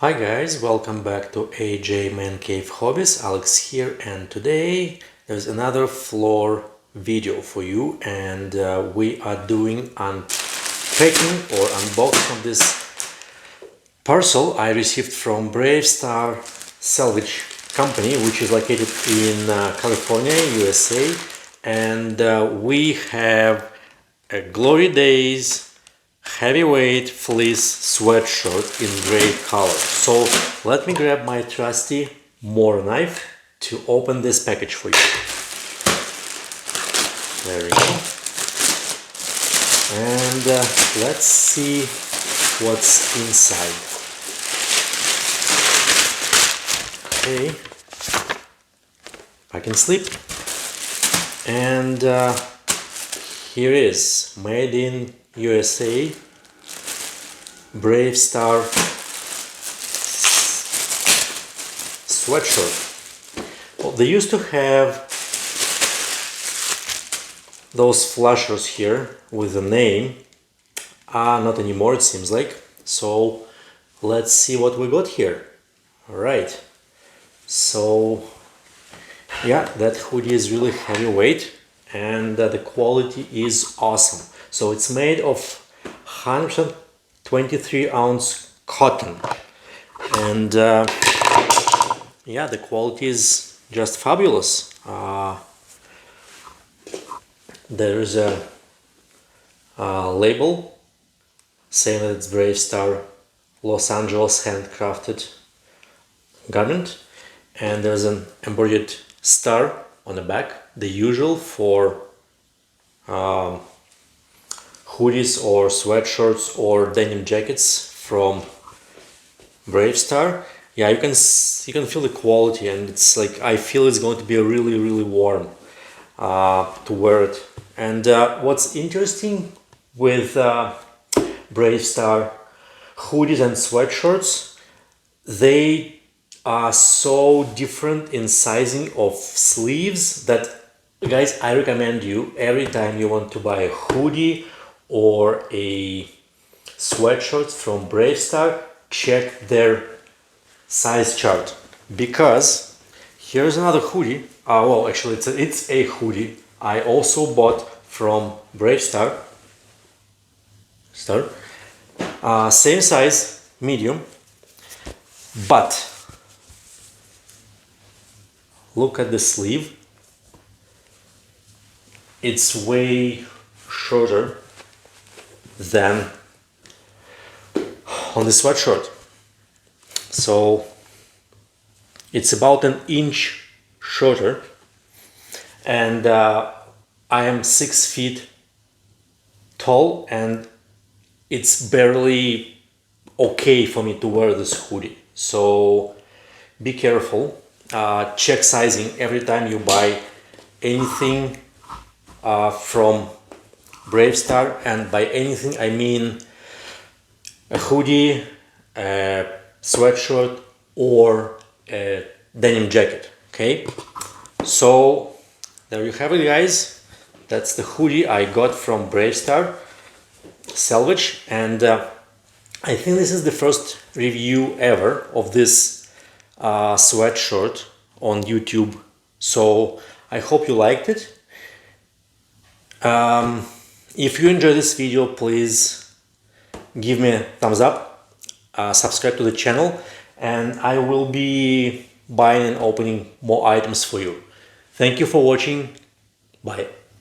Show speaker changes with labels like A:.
A: Hi guys, welcome back to AJ Man Cave Hobbies. Alex here, and today there's another floor video for you, and we are doing unpacking or unboxing of this parcel I received from Brave Star Selvage company, which is located in California, USA, and we have a Glory Days heavyweight fleece sweatshirt in gray color. So let me grab my trusty Moore knife to open this package for you. There we go. And let's see what's inside. Okay, I can sleep. And here is made in USA, Brave Star sweatshirt. Well, they used to have those flashers here with the name. Not anymore, it seems like. So let's see what we got here. All right. So yeah, that hoodie is really heavyweight, and the quality is awesome. So it's made of 123-ounce cotton, and yeah, the quality is just fabulous. There is a label saying that it's Brave Star Los Angeles handcrafted garment, and there's an embroidered star on the back, the usual for hoodies or sweatshirts or denim jackets from Brave Star. Yeah, you can feel the quality, and it's like, I feel it's going to be really warm to wear it. And what's interesting with Brave Star hoodies and sweatshirts, they are so different in sizing of sleeves that, guys, I recommend you, every time you want to buy a hoodie or a sweatshirt from Brave Star, check their size chart, because here's another hoodie. Well, actually it's a hoodie I also bought from Brave Star. Same size, medium, but look at the sleeve. It's way shorter than on the sweatshirt. So it's about an inch shorter, and I am 6 feet tall, and it's barely okay for me to wear this hoodie. So be careful. Check sizing every time you buy anything from Brave Star, and by anything I mean a hoodie, a sweatshirt, or a denim jacket. Okay, so there you have it, guys. That's the hoodie I got from Brave Star Selvage, and I think this is the first review ever of this sweatshirt on YouTube, so I hope you liked it. If you enjoyed this video, please give me a thumbs up, subscribe to the channel, and I will be buying and opening more items for you. Thank you for watching. Bye.